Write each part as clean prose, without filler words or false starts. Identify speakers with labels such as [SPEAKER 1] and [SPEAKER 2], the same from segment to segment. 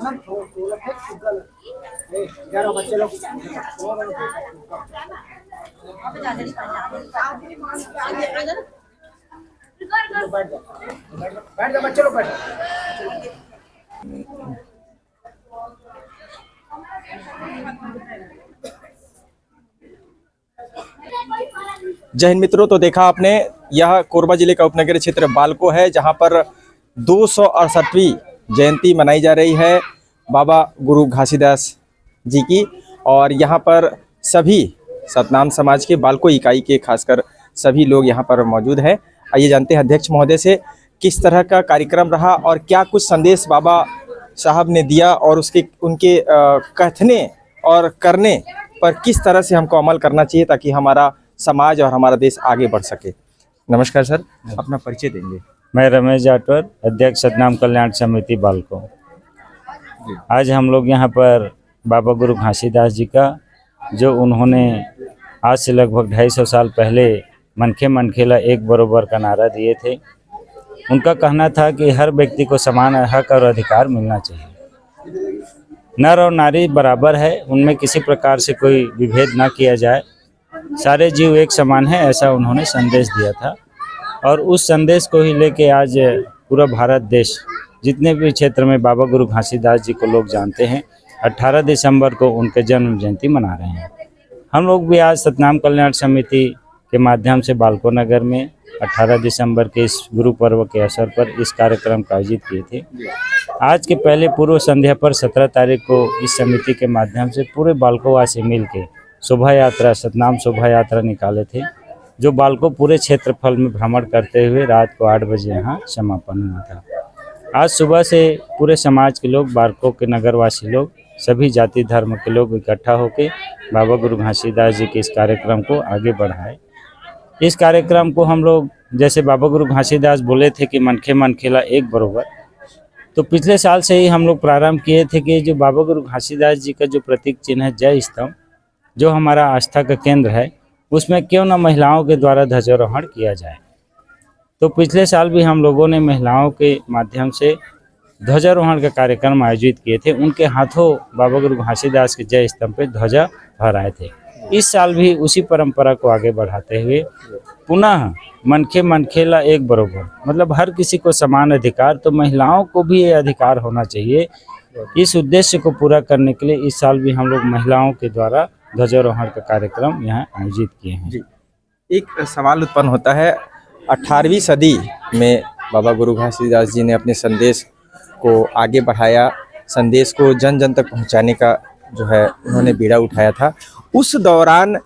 [SPEAKER 1] बैठ जा बच्चे लोग, बैठ। जय हिंद मित्रों, तो देखा आपने, यह कोरबा जिले का उपनगरीय क्षेत्र बालको है, जहां पर 268वीं जयंती मनाई जा रही है बाबा गुरु घासीदास जी की। और यहां पर सभी सतनाम समाज के बालको इकाई के खासकर सभी लोग यहां पर मौजूद हैं। आइए जानते हैं अध्यक्ष महोदय से किस तरह का कार्यक्रम रहा और क्या कुछ संदेश बाबा साहब ने दिया और उनके कहने और करने पर किस तरह से हमको अमल करना चाहिए ताकि हमारा समाज और हमारा देश आगे बढ़ सके। नमस्कार सर, अपना परिचय देंगे।
[SPEAKER 2] मैं रमेश जाटवर, अध्यक्ष सतनाम कल्याण समिति बालको। आज हम लोग यहाँ पर बाबा गुरु घासीदास जी का, जो उन्होंने आज से लगभग 250 साल पहले मनखे मनखेला एक बरोबर का नारा दिए थे। उनका कहना था कि हर व्यक्ति को समान हक और अधिकार मिलना चाहिए, नर और नारी बराबर है, उनमें किसी प्रकार से कोई विभेद ना किया जाए, सारे जीव एक समान है, ऐसा उन्होंने संदेश दिया था। और उस संदेश को ही लेके आज पूरा भारत देश, जितने भी क्षेत्र में बाबा गुरु घासीदास जी को लोग जानते हैं, 18 दिसंबर को उनके जन्म जयंती मना रहे हैं। हम लोग भी आज सतनाम कल्याण समिति के माध्यम से बालको नगर में 18 दिसंबर के इस गुरु पर्व के अवसर पर इस कार्यक्रम का आयोजित किए थे। आज के पहले पूर्व संध्या पर 17 तारीख को इस समिति के माध्यम से पूरे बालकोवासी मिल के शोभा यात्रा, सतनाम शोभा यात्रा निकाले थे, जो बालको पूरे क्षेत्रफल में भ्रमण करते हुए रात को 8 बजे यहाँ समापन हुआ था। आज सुबह से पूरे समाज के लोग, बालको के नगरवासी लोग, सभी जाति धर्म के लोग इकट्ठा होकर बाबा गुरु घासीदास जी के इस कार्यक्रम को आगे बढ़ाए। इस कार्यक्रम को हम लोग, जैसे बाबा गुरु घासीदास बोले थे कि मनखे मनखेला एक बरोबर, तो पिछले साल से ही हम लोग प्रारंभ किए थे कि जो बाबा गुरु घासीदास जी का जो प्रतीक चिन्ह है जय स्तंभ, जो हमारा आस्था का केंद्र है, उसमें क्यों न महिलाओं के द्वारा ध्वजारोहण किया जाए। तो पिछले साल भी हम लोगों ने महिलाओं के माध्यम से ध्वजारोहण का कार्यक्रम आयोजित किए थे। उनके हाथों बाबा गुरु घासीदास के जय स्तंभ पे ध्वजा फहराए थे। इस साल भी उसी परंपरा को आगे बढ़ाते हुए पुनः मनखे मनखेला एक बरोबर, मतलब हर किसी को समान अधिकार, तो महिलाओं को भी ये अधिकार होना चाहिए। इस उद्देश्य को पूरा करने के लिए इस साल भी हम लोग महिलाओं के द्वारा ध्वजारोहण का कार्यक्रम यहाँ आयोजित किए हैं।
[SPEAKER 1] जी, एक सवाल उत्पन्न होता है, 18वीं सदी में बाबा गुरु घासीदास जी ने अपने संदेश को आगे बढ़ाया, संदेश को जन जन तक पहुँचाने का जो है उन्होंने बीड़ा उठाया था। उस दौरान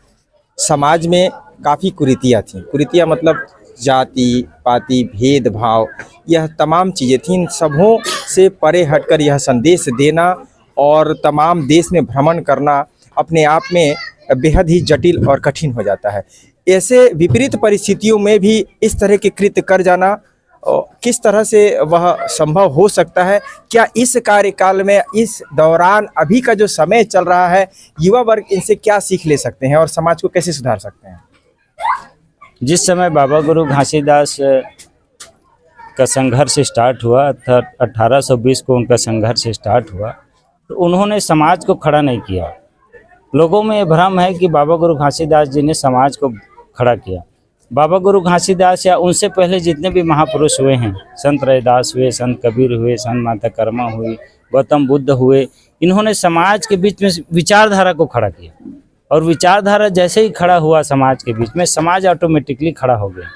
[SPEAKER 1] समाज में काफ़ी कुरीतियाँ थीं। कुरीतियाँ मतलब जाति पाति भेदभाव, यह तमाम चीज़ें थीं। इन सबों से परे हटकर यह संदेश देना और तमाम देश में भ्रमण करना अपने आप में बेहद ही जटिल और कठिन हो जाता है। ऐसे विपरीत परिस्थितियों में भी इस तरह के कृत्य कर जाना किस तरह से वह संभव हो सकता है? क्या इस कार्यकाल में, इस दौरान, अभी का जो समय चल रहा है, युवा वर्ग इनसे क्या सीख ले सकते हैं और समाज को कैसे सुधार सकते हैं?
[SPEAKER 2] जिस समय बाबा गुरु घासीदास का संघर्ष स्टार्ट हुआ, अर्थात 1820 को उनका संघर्ष स्टार्ट हुआ, तो उन्होंने समाज को खड़ा नहीं किया। लोगों में ये भ्रम है कि बाबा गुरु घासीदास जी ने समाज को खड़ा किया। बाबा गुरु घासीदास या उनसे पहले जितने भी महापुरुष हुए हैं, संत रैदास हुए, संत कबीर हुए, संत माता कर्मा हुई, गौतम बुद्ध हुए, इन्होंने समाज के बीच में विचारधारा को खड़ा किया। और विचारधारा जैसे ही खड़ा हुआ समाज के बीच में, समाज ऑटोमेटिकली खड़ा हो गया।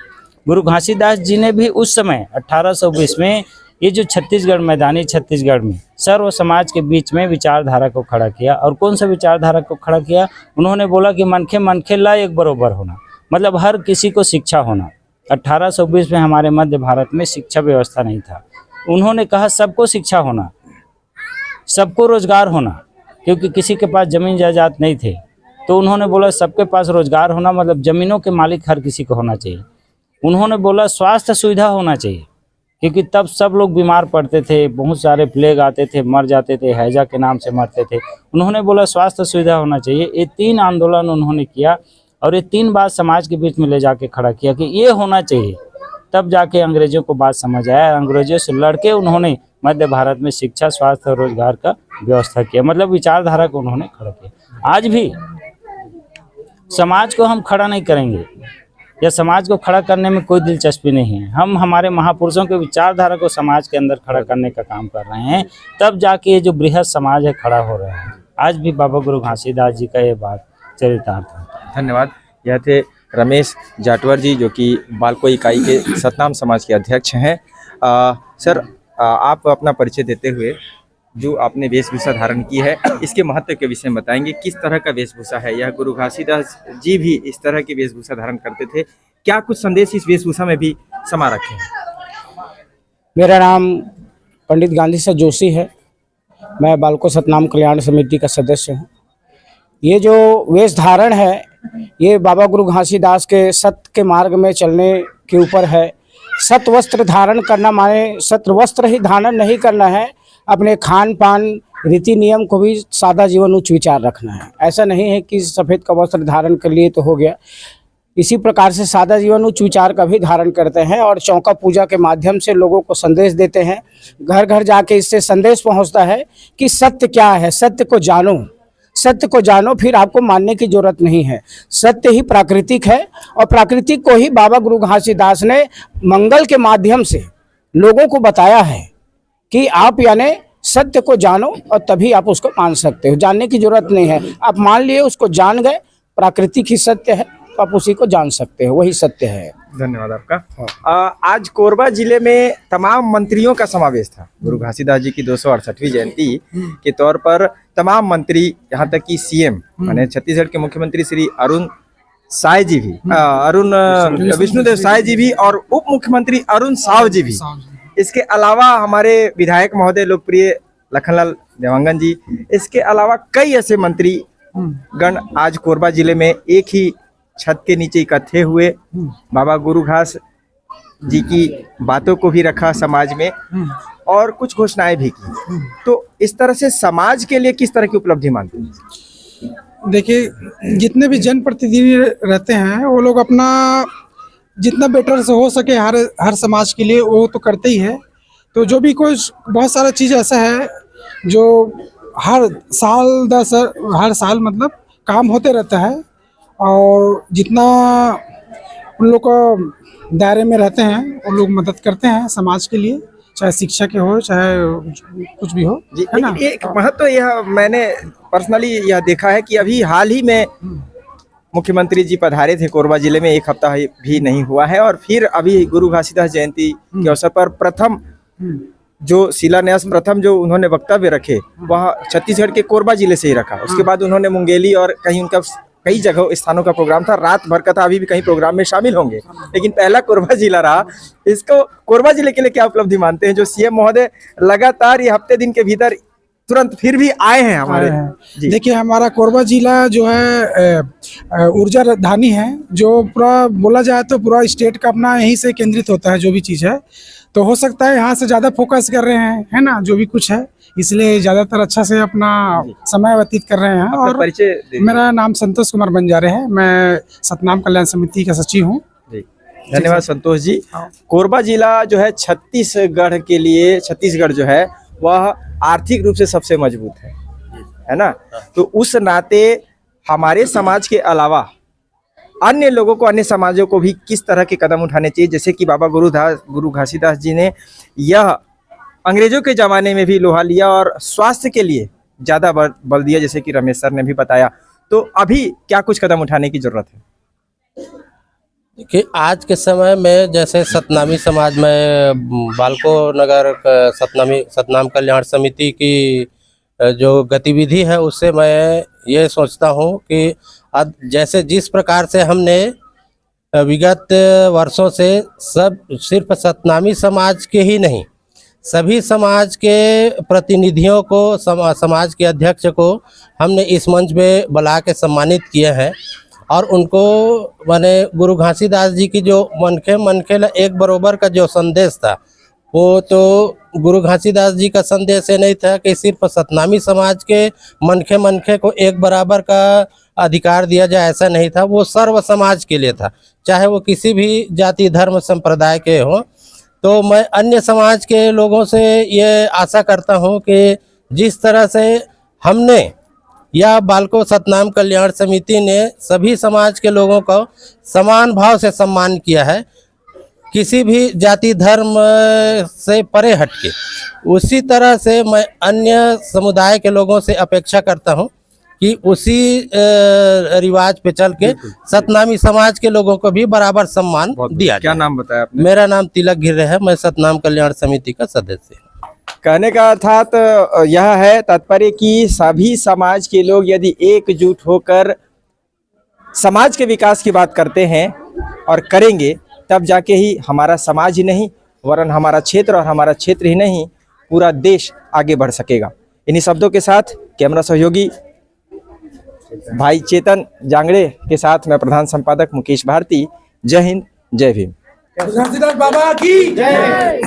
[SPEAKER 2] गुरु घासीदास जी ने भी उस समय 1820 में ये जो छत्तीसगढ़, मैदानी छत्तीसगढ़ में सर्व समाज के बीच में विचारधारा को खड़ा किया। और कौन सा विचारधारा को खड़ा किया? उन्होंने बोला कि मनखे मनखेला एक बरोबर होना, मतलब हर किसी को शिक्षा होना। 1820 में हमारे मध्य भारत में शिक्षा व्यवस्था नहीं था। उन्होंने कहा सबको शिक्षा होना, सबको रोजगार होना, क्योंकि किसी के पास जमीन जायदाद नहीं थे, तो उन्होंने बोला सबके पास रोजगार होना, मतलब जमीनों के मालिक हर किसी को होना चाहिए। उन्होंने बोला स्वास्थ्य सुविधा होना चाहिए, क्योंकि तब सब लोग बीमार पड़ते थे, बहुत सारे प्लेग आते थे, मर जाते थे, हैजा के नाम से मरते थे। उन्होंने बोला स्वास्थ्य सुविधा होना चाहिए। ये 3 आंदोलन उन्होंने किया और ये 3 बात समाज के बीच में ले जाके खड़ा किया कि ये होना चाहिए। तब जाके अंग्रेजों को बात समझ आया। अंग्रेजों से लड़के उन्होंने मध्य भारत में शिक्षा, स्वास्थ्य और रोजगार का व्यवस्था किया, मतलब विचारधारा को उन्होंने खड़ा किया। आज भी समाज को हम खड़ा नहीं करेंगे या समाज को खड़ा करने में कोई दिलचस्पी नहीं है। हम हमारे महापुरुषों के विचारधारा को समाज के अंदर खड़ा करने का काम कर रहे हैं, तब जाके ये जो बृहद समाज है खड़ा हो रहा है। आज भी बाबा गुरु घासीदास जी का ये बात चरितार्थ होता है।
[SPEAKER 1] धन्यवाद। यह थे रमेश जाटवर जी, जो कि बालको इकाई के सतनाम समाज के अध्यक्ष हैं। सर, आप अपना परिचय देते हुए जो आपने वेशभूषा धारण की है, इसके महत्व के विषय में बताएंगे। किस तरह का वेशभूषा है यह? गुरु घासीदास जी भी इस तरह की वेशभूषा धारण करते थे। क्या कुछ संदेश इस वेशभूषा में भी समा रखे हैं?
[SPEAKER 3] मेरा नाम पंडित गांधी सर जोशी है। मैं बालको सतनाम कल्याण समिति का सदस्य हूँ। ये जो वेश धारण है, ये बाबा गुरु घासीदास के सत्य के मार्ग में चलने के ऊपर है। सत वस्त्र धारण करना माने सत्र वस्त्र ही धारण नहीं करना है, अपने खान पान रीति नियम को भी सादा जीवन उच्च विचार रखना है। ऐसा नहीं है कि सफ़ेद का वस्त्र धारण कर लिए तो हो गया। इसी प्रकार से सादा जीवन उच्च विचार का भी धारण करते हैं और चौका पूजा के माध्यम से लोगों को संदेश देते हैं। घर घर जाके इससे संदेश पहुंचता है कि सत्य क्या है, सत्य को जानो, सत्य को जानो, फिर आपको मानने की जरूरत नहीं है। सत्य ही प्राकृतिक है और प्राकृतिक को ही बाबा गुरु घासीदास ने मंगल के माध्यम से लोगों को बताया है कि आप यानी सत्य को जानो और तभी आप उसको मान सकते हो। जानने की जरूरत नहीं है, आप मान लिए, उसको जान गए, प्राकृतिक ही सत्य है तो आप उसी को जान सकते हो, वही सत्य है।
[SPEAKER 1] धन्यवाद आपका। आज कोरबा जिले में तमाम मंत्रियों का समावेश था। गुरु घासीदास जी की 268वीं जयंती के तौर पर तमाम मंत्री, यहाँ तक कि सीएम माने छत्तीसगढ़ के मुख्यमंत्री श्री अरुण साय जी भी, विष्णुदेव साय जी भी, और उप मुख्यमंत्री अरुण साव जी भी। इसके अलावा हमारे विधायक महोदय लोकप्रिय लखनलाल देवांगन जी, इसके अलावा कई ऐसे मंत्री गण आज कोरबा जिले में एक ही छत के नीचे इकट्ठे हुए, बाबा गुरु घास जी की बातों को भी रखा समाज में और कुछ घोषणाएं भी की। तो इस तरह से समाज के लिए किस तरह की उपलब्धि मानते हैं?
[SPEAKER 4] देखिए, जितने भी जनप्रतिनिधि रहते हैं वो लोग अपना जितना बेटर से हो सके हर समाज के लिए वो तो करते ही है। तो जो भी कोई बहुत सारा चीज़ ऐसा है जो हर साल मतलब काम होते रहता है और जितना उन लोग को दायरे में रहते हैं वो लोग मदद करते हैं समाज के लिए, चाहे शिक्षा के हो चाहे कुछ भी हो, है ना।
[SPEAKER 1] एक महत्व यह मैंने पर्सनली यह देखा है कि अभी हाल ही में मुख्यमंत्री जी पधारे थे कोरबा जिले में, एक हफ्ता भी नहीं हुआ है, और फिर अभी गुरु घासीदास जयंती के अवसर पर प्रथम जो शिलान्यास, प्रथम जो उन्होंने वक्तव्य रखे वह छत्तीसगढ़ के कोरबा जिले से ही रखा। उसके बाद उन्होंने मुंगेली और कहीं उनका कई जगह स्थानों का प्रोग्राम था, रात भर का था, अभी भी कहीं प्रोग्राम में शामिल होंगे, लेकिन पहला कोरबा जिला रहा। इसको कोरबा जिले के लिए क्या उपलब्धि मानते हैं जो सीएम महोदय लगातार ये हफ्ते दिन के भीतर तुरंत फिर भी आए हैं हमारे?
[SPEAKER 4] देखिए, हमारा कोरबा जिला जो है ऊर्जा राजधानी है, जो पूरा बोला जाए तो पूरा स्टेट का अपना यहीं से केंद्रित होता है जो भी चीज़ है। तो हो सकता है यहाँ से ज़्यादा फोकस कर रहे हैं, है ना, जो भी कुछ है, इसलिए ज़्यादातर अच्छा से अपना समय व्यतीत कर रहे हैं। और मेरा नाम संतोष कुमार बंजारे है, मैं सतनाम कल्याण समिति का सचिव हूँ।
[SPEAKER 1] धन्यवाद संतोष जी। कोरबा जिला जो है छत्तीसगढ़ के लिए, छत्तीसगढ़ जो है वह आर्थिक रूप से सबसे मजबूत है ना। तो उस नाते हमारे समाज के अलावा अन्य लोगों को, अन्य समाजों को भी किस तरह के कदम उठाने चाहिए, जैसे कि बाबा गुरु घासीदास जी ने यह अंग्रेजों के ज़माने में भी लोहा लिया और स्वास्थ्य के लिए ज़्यादा बल दिया, जैसे कि रमेश सर ने भी बताया। तो अभी क्या कुछ कदम उठाने की ज़रूरत है?
[SPEAKER 5] कि आज के समय में जैसे सतनामी समाज में बालको नगर सतनाम कल्याण समिति की जो गतिविधि है, उससे मैं ये सोचता हूँ कि अब जैसे जिस प्रकार से हमने विगत वर्षों से सब सिर्फ सतनामी समाज के ही नहीं, सभी समाज के प्रतिनिधियों को, समाज के अध्यक्ष को हमने इस मंच पे बुला के सम्मानित किए हैं और उनको माने गुरु घासीदास जी की जो मनखे एक बरोबर का जो संदेश था, वो तो गुरु घासीदास जी का संदेश ये नहीं था कि सिर्फ सतनामी समाज के मनखे को एक बराबर का अधिकार दिया जाए ऐसा नहीं था, वो सर्व समाज के लिए था, चाहे वो किसी भी जाति धर्म संप्रदाय के हो। तो मैं अन्य समाज के लोगों से ये आशा करता हूँ कि जिस तरह से हमने या बालको सतनाम कल्याण समिति ने सभी समाज के लोगों को समान भाव से सम्मान किया है, किसी भी जाति धर्म से परे हटके, उसी तरह से मैं अन्य समुदाय के लोगों से अपेक्षा करता हूं कि उसी रिवाज पे चल के सतनामी समाज के लोगों को भी बराबर सम्मान दिया
[SPEAKER 1] क्या
[SPEAKER 5] जाए।
[SPEAKER 1] नाम बताया आपने?
[SPEAKER 5] मेरा नाम तिलक घिर्रे है, मैं सतनाम कल्याण समिति का सदस्य हूँ।
[SPEAKER 1] कहने का अर्थात यह है तात्पर्य कि सभी समाज के लोग यदि एकजुट होकर समाज के विकास की बात करते हैं और करेंगे, तब जाके ही हमारा समाज ही नहीं वरन हमारा क्षेत्र और हमारा क्षेत्र ही नहीं पूरा देश आगे बढ़ सकेगा। इन्हीं शब्दों के साथ कैमरा सहयोगी भाई चेतन जांगड़े के साथ मैं प्रधान संपादक मुकेश भारती। जय हिंद, जय भीम।
[SPEAKER 4] बाबा की जय।